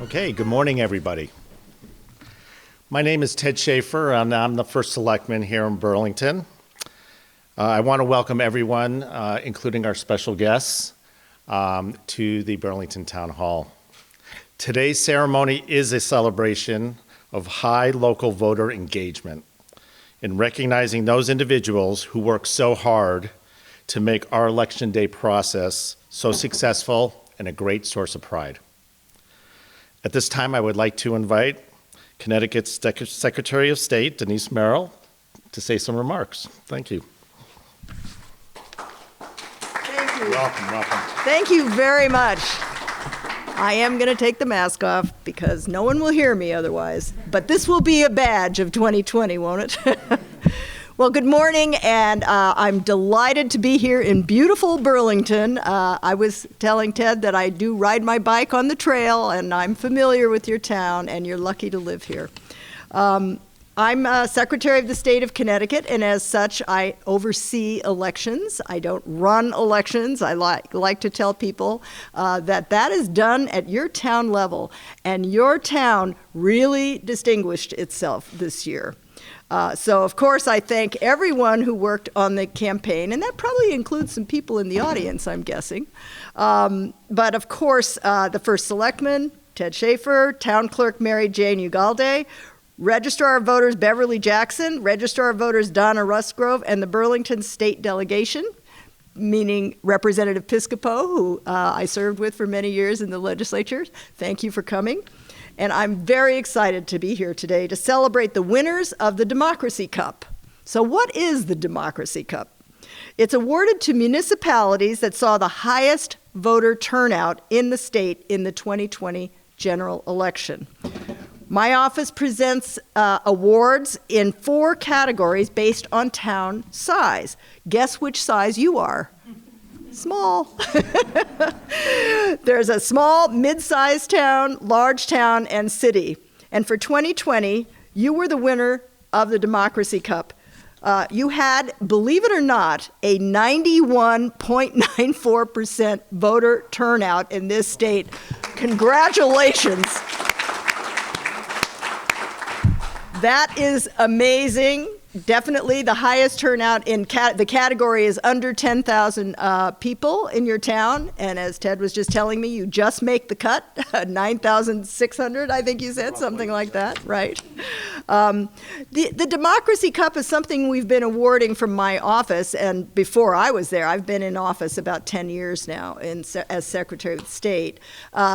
Okay, good morning, everybody. My name is Ted Schaefer, and I'm the first selectman here in Burlington. I want to welcome everyone, including our special guests, to the Burlington Town Hall. Today's ceremony is a celebration of high local voter engagement in recognizing those individuals who work so hard to make our election day process so successful and a great source of pride. At this time, I would like to invite Connecticut's Secretary of State, Denise Merrill, to say some remarks. Thank you. Thank you. Welcome. Thank you very much. I am going to take the mask off because no one will hear me otherwise. But this will be a badge of 2020, won't it? Well, good morning, and I'm delighted to be here in beautiful Burlington. I was telling Ted that I do ride my bike on the trail, and I'm familiar with your town, and you're lucky to live here. I'm Secretary of the State of Connecticut, and as such, I oversee elections. I don't run elections. I like to tell people that is done at your town level, and your town really distinguished itself this year. So, of course, I thank everyone who worked on the campaign, and that probably includes some people in the audience, I'm guessing. But, of course, the First Selectman, Ted Schaefer, Town Clerk Mary Jane Ugalde, Registrar of Voters Beverly Jackson, Registrar of Voters Donna Rustgrove, and the Burlington State Delegation, meaning Representative Piscopo, who I served with for many years in the legislature. Thank you for coming. And I'm very excited to be here today to celebrate the winners of the Democracy Cup. So what is the Democracy Cup? It's awarded to municipalities that saw the highest voter turnout in the state in the 2020 general election. My office presents awards in 4 categories based on town size. Guess which size you are? Small. There's a small, mid-sized town, large town, and city. And for 2020, you were the winner of the Democracy Cup. You had, believe it or not, a 91.94% voter turnout in this state. Congratulations. That is amazing. Definitely the highest turnout in the category is under 10,000 people in your town. And as Ted was just telling me, you just make the cut, 9,600, I think you said, something like that, right? The Democracy Cup is something we've been awarding from my office. And before I was there, I've been in office about 10 years now as Secretary of State.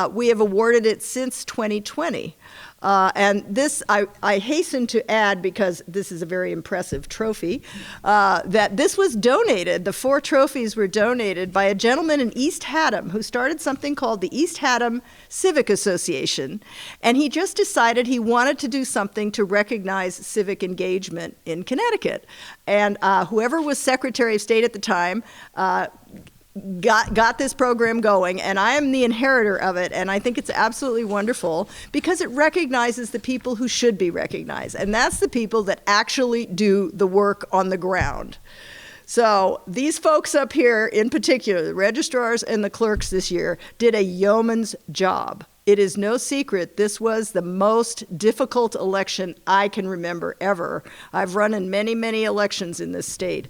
We have awarded it since 2020. And this, I hasten to add, because this is a very impressive trophy, that this was donated, the 4 trophies were donated by a gentleman in East Haddam who started something called the East Haddam Civic Association. And he just decided he wanted to do something to recognize civic engagement in Connecticut. And whoever was Secretary of State at the time got this program going, and I am the inheritor of it, and I think it's absolutely wonderful because it recognizes the people who should be recognized, and that's the people that actually do the work on the ground. So these folks up here, in particular, the registrars and the clerks this year, did a yeoman's job. It is no secret this was the most difficult election I can remember ever. I've run in many, many elections in this state.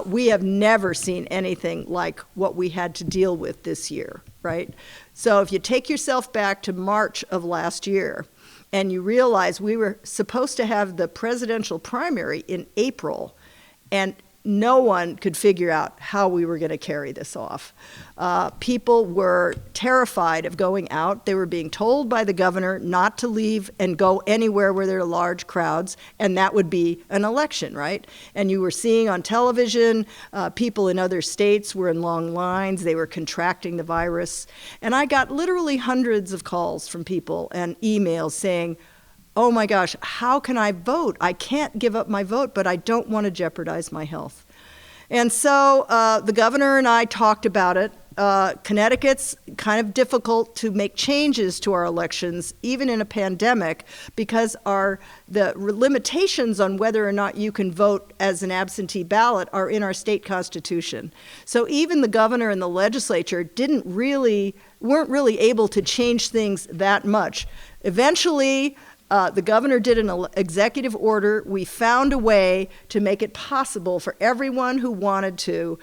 We have never seen anything like what we had to deal with this year, right? So if you take yourself back to March of last year, and you realize we were supposed to have the presidential primary in April, and no one could figure out how we were going to carry this off. People were terrified of going out. They were being told by the governor not to leave and go anywhere where there are large crowds, and that would be an election, right? And you were seeing on television, people in other states were in long lines. They were contracting the virus. And I got literally hundreds of calls from people and emails saying, oh my gosh, how can I vote? I can't give up my vote, but I don't want to jeopardize my health. And so the governor and I talked about it, Connecticut's kind of difficult to make changes to our elections, even in a pandemic, because the limitations on whether or not you can vote as an absentee ballot are in our state constitution. So even the governor and the legislature weren't really able to change things that much. Eventually, the governor did an executive order. We found a way to make it possible for everyone who wanted to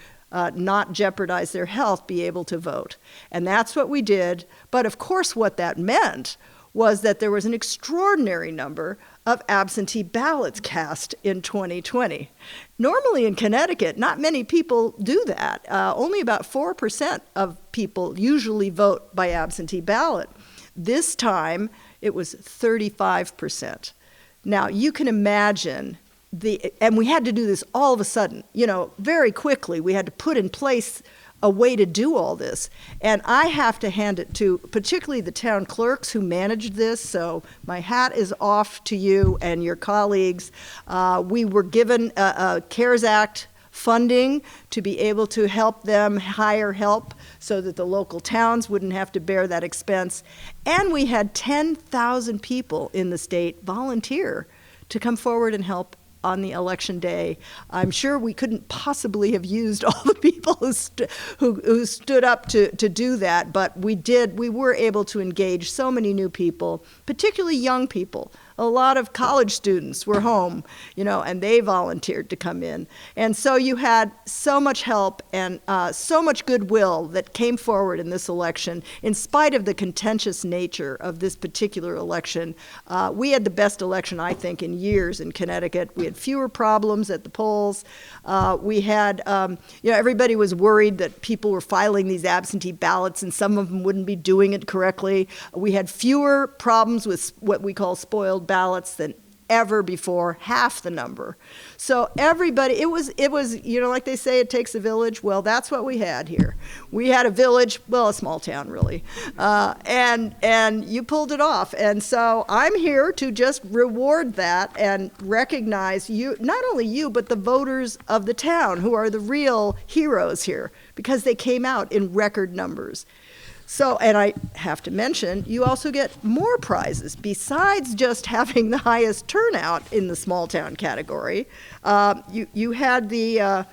not jeopardize their health, be able to vote. And that's what we did. But of course, what that meant was that there was an extraordinary number of absentee ballots cast in 2020. Normally in Connecticut, not many people do that. Only about 4% of people usually vote by absentee ballot. This time, it was 35%. Now, you can imagine and we had to do this all of a sudden, very quickly. We had to put in place a way to do all this. And I have to hand it to particularly the town clerks who managed this. So my hat is off to you and your colleagues. We were given a CARES Act funding to be able to help them hire help so that the local towns wouldn't have to bear that expense. And we had 10,000 people in the state volunteer to come forward and help on the election day. I'm sure we couldn't possibly have used all the people who stood up to do that, but we were able to engage so many new people, particularly young people. A lot of college students were home, and they volunteered to come in. And so you had so much help and so much goodwill that came forward in this election. In spite of the contentious nature of this particular election, we had the best election, I think, in years in Connecticut. We had fewer problems at the polls. We had, everybody was worried that people were filing these absentee ballots and some of them wouldn't be doing it correctly. We had fewer problems with what we call spoiled ballots than ever before, half the number. So everybody, it was, like they say, it takes a village. Well, that's what we had here. We had a village, well, a small town really, and you pulled it off. And so I'm here to just reward that and recognize you, not only you, but the voters of the town who are the real heroes here because they came out in record numbers. So, and I have to mention, you also get more prizes besides just having the highest turnout in the small town category. You had the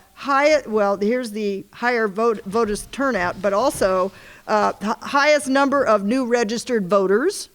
here's the higher voters turnout, but also the highest number of new registered voters.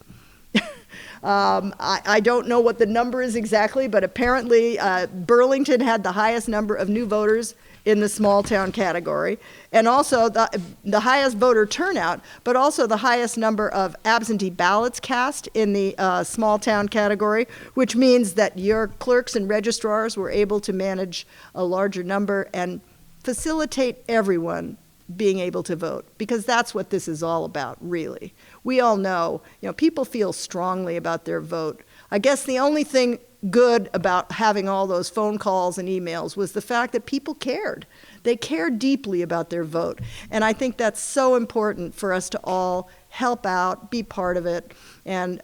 I don't know what the number is exactly, but apparently Burlington had the highest number of new voters in the small town category, and also the highest voter turnout, but also the highest number of absentee ballots cast in the small town category, which means that your clerks and registrars were able to manage a larger number and facilitate everyone being able to vote, because that's what this is all about, really. We all know, people feel strongly about their vote. I guess the only thing good about having all those phone calls and emails was the fact that people cared. They cared deeply about their vote. And I think that's so important for us to all help out, be part of it. And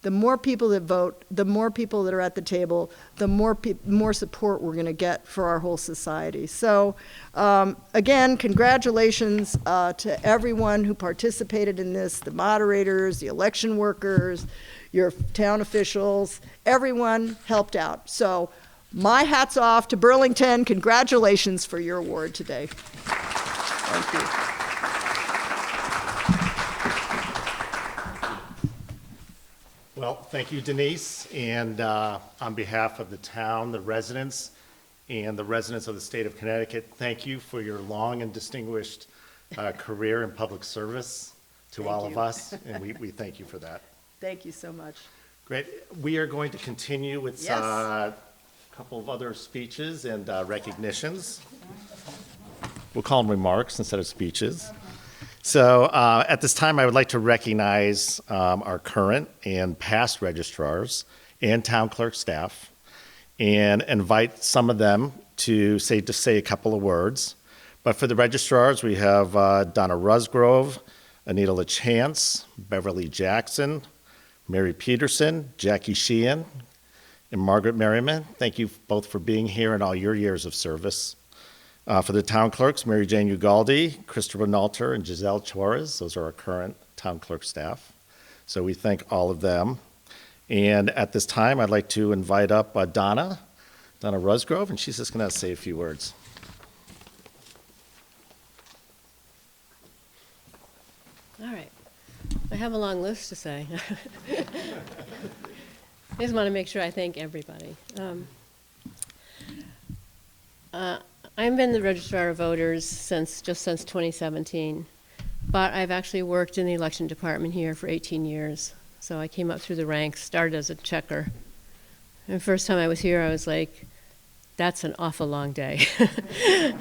the more people that vote, the more people that are at the table, the more support we're going to get for our whole society. So again, congratulations to everyone who participated in this, the moderators, the election workers, your town officials, everyone helped out. So my hat's off to Burlington. Congratulations for your award today. Thank you. Well, thank you, Denise. And on behalf of the town, the residents, and the residents of the state of Connecticut, thank you for your long and distinguished career in public service to all of us. And we thank you for that. Thank you so much. Great. We are going to continue with a couple of other speeches and recognitions. We'll call them remarks instead of speeches. So at this time, I would like to recognize our current and past registrars and town clerk staff and invite some of them to say a couple of words. But for the registrars, we have Donna Rusgrove, Anita LaChance, Beverly Jackson, Mary Peterson, Jackie Sheehan, and Margaret Merriman. Thank you both for being here and all your years of service. For the town clerks, Mary Jane Ugaldi, Christopher Nalter, and Giselle Torres. Those are our current town clerk staff. So we thank all of them. And at this time, I'd like to invite up Donna Rusgrove, and she's just going to say a few words. All right. I have a long list to say. I just want to make sure I thank everybody. I've been the Registrar of Voters since 2017, but I've actually worked in the election department here for 18 years. So I came up through the ranks, started as a checker. And the first time I was here, I was like, that's an awful long day.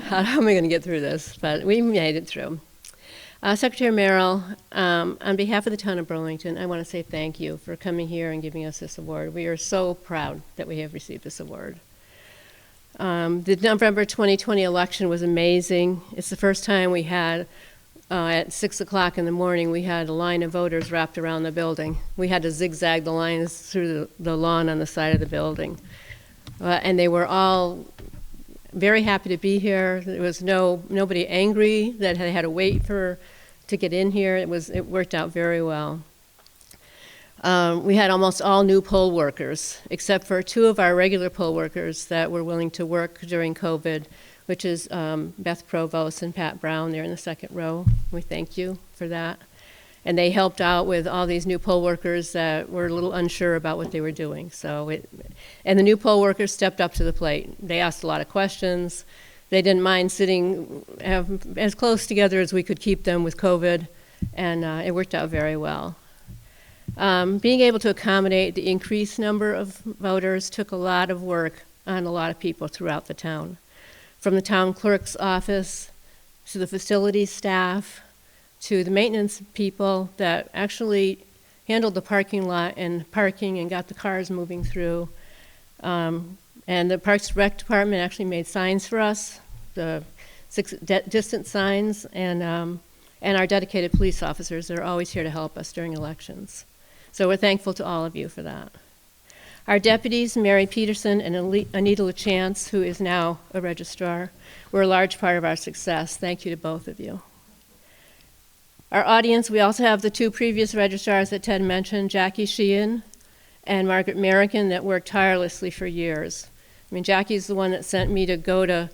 How am I going to get through this? But we made it through. Secretary Merrill, on behalf of the town of Burlington, I want to say thank you for coming here and giving us this award. We are so proud that we have received this award. The November 2020 election was amazing. It's the first time we had, at 6 o'clock in the morning, we had a line of voters wrapped around the building. We had to zigzag the lines through the lawn on the side of the building. And they were all very happy to be here. There was nobody angry that they had to wait to get in here. It worked out very well. We had almost all new poll workers, except for 2 of our regular poll workers that were willing to work during COVID, which is Beth Provost and Pat Brown. They're in the second row. We thank you for that. And they helped out with all these new poll workers that were a little unsure about what they were doing. And the new poll workers stepped up to the plate. They asked a lot of questions. They didn't mind sitting as close together as we could keep them with COVID, and it worked out very well. Being able to accommodate the increased number of voters took a lot of work on a lot of people throughout the town. From the town clerk's office to the facilities staff to the maintenance people that actually handled the parking lot and parking and got the cars moving through. And the Parks and Rec Department actually made signs for us, the 6 distance signs, and our dedicated police officers that are always here to help us during elections. So we're thankful to all of you for that. Our deputies, Mary Peterson and Anita LaChance, who is now a registrar, were a large part of our success. Thank you to both of you. Our audience, we also have the 2 previous registrars that Ted mentioned, Jackie Sheehan and Margaret Merrican, that worked tirelessly for years. I mean, Jackie's the one that sent me to go to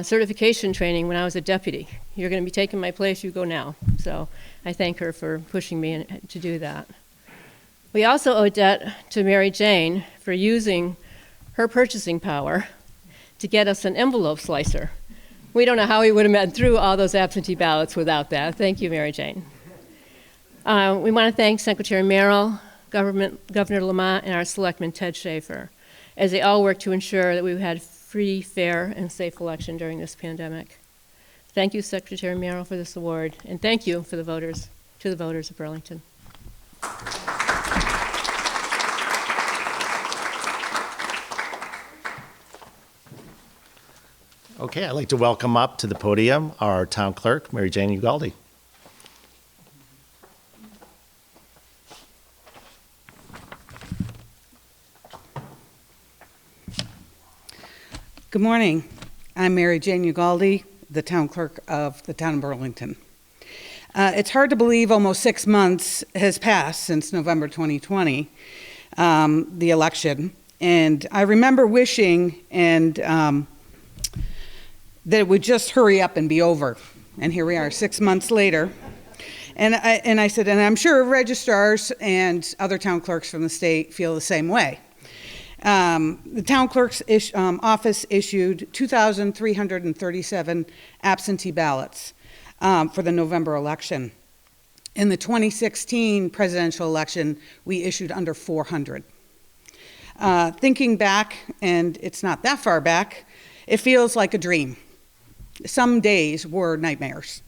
certification training when I was a deputy. You're going to be taking my place, you go now. So I thank her for pushing me to do that. We also owe debt to Mary Jane for using her purchasing power to get us an envelope slicer. We don't know how we would have met through all those absentee ballots without that. Thank you, Mary Jane. We want to thank Secretary Merrill, Governor Lamont, and our selectman, Ted Schaefer, as they all worked to ensure that we had free, fair, and safe election during this pandemic. Thank you, Secretary Merrill, for this award, and thank you to the voters of Burlington. Okay, I'd like to welcome up to the podium our town clerk, Mary Jane Ugaldi. Good morning. I'm Mary Jane Ugaldi, the town clerk of the town of Burlington. It's hard to believe almost 6 months has passed since November 2020, the election, and I remember wishing that it would just hurry up and be over. And here we are 6 months later. And I said, and I'm sure registrars and other town clerks from the state feel the same way. The town clerk's office issued 2,337 absentee ballots for the November election. In the 2016 presidential election, we issued under 400. Thinking back, and it's not that far back, it feels like a dream. Some days were nightmares.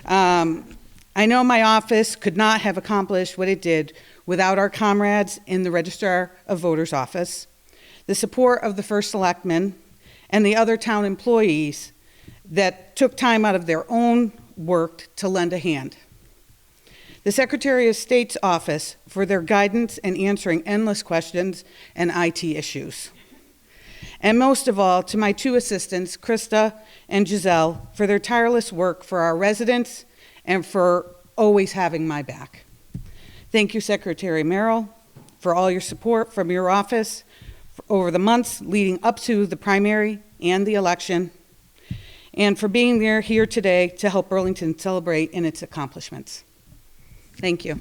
I know my office could not have accomplished what it did without our comrades in the Registrar of Voters office, the support of the First Selectman, and the other town employees that took time out of their own work to lend a hand. The Secretary of State's office for their guidance in answering endless questions and IT issues. And most of all, to my 2 assistants, Krista and Giselle, for their tireless work for our residents and for always having my back. Thank you, Secretary Merrill, for all your support from your office over the months leading up to the primary and the election, and for being there here today to help Burlington celebrate in its accomplishments. Thank you.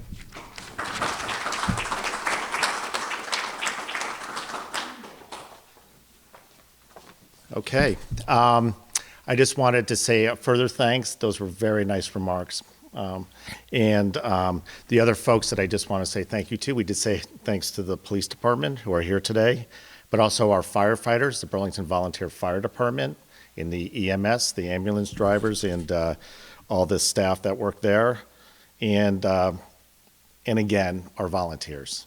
Okay. I just wanted to say a further thanks. Those were very nice remarks. The other folks that I just want to say thank you to, we did say thanks to the police department who are here today, but also our firefighters, the Burlington Volunteer Fire Department, in the EMS, the ambulance drivers, and all the staff that work there, and again, our volunteers.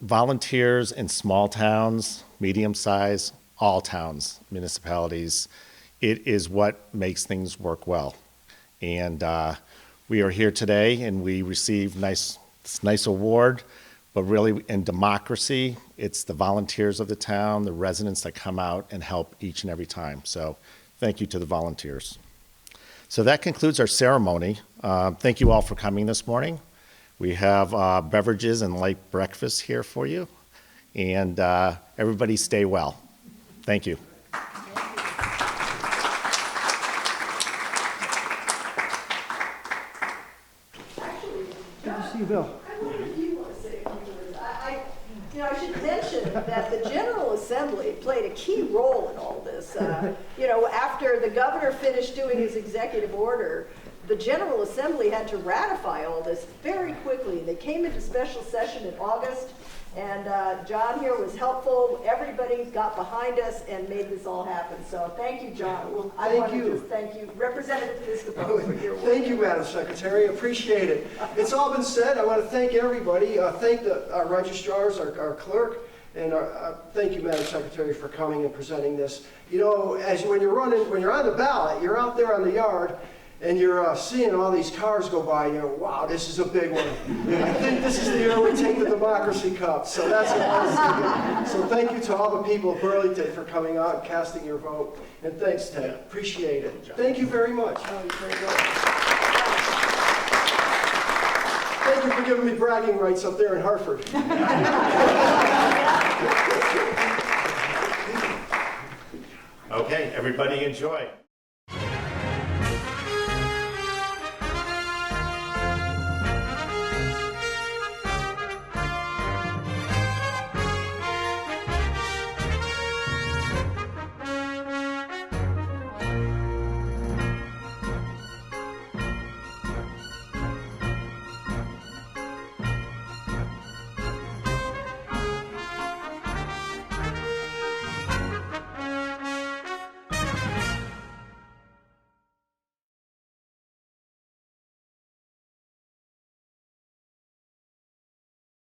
Volunteers in small towns, medium size, all towns, municipalities, it is what makes things work well. And we are here today, and we received this nice award, but really in democracy, it's the volunteers of the town, the residents that come out and help each and every time. So thank you to the volunteers. So that concludes our ceremony. Thank you all for coming this morning. We have beverages and light breakfast here for you. And everybody stay well. Thank you. See you, Bill. I wonder if you want to say a few words. I should mention that the General Assembly played a key role in all this. After the governor finished doing his executive order, the General Assembly had to ratify all this very quickly. They came into special session in August, and John here was helpful. Everybody got behind us and made this all happen. So thank you, John. Well, I want thank to you. just thank you, Representative Piscopo, for your work. Thank you, Madam Secretary. Appreciate it. It's all been said. I want to thank everybody. Thank our registrars, our clerk, and thank you, Madam Secretary, for coming and presenting this. When you're on the ballot, you're out there on the yard, and you're seeing all these cars go by, and you're, wow, this is a big one. I think this is the year we take the Democracy Cup. So that's what I was thinking. So thank you to all the people of Burlington for coming out and casting your vote. And thanks, Ted. Appreciate it. Thank you very much. Thank you for giving me bragging rights up there in Hartford. Okay, everybody enjoy.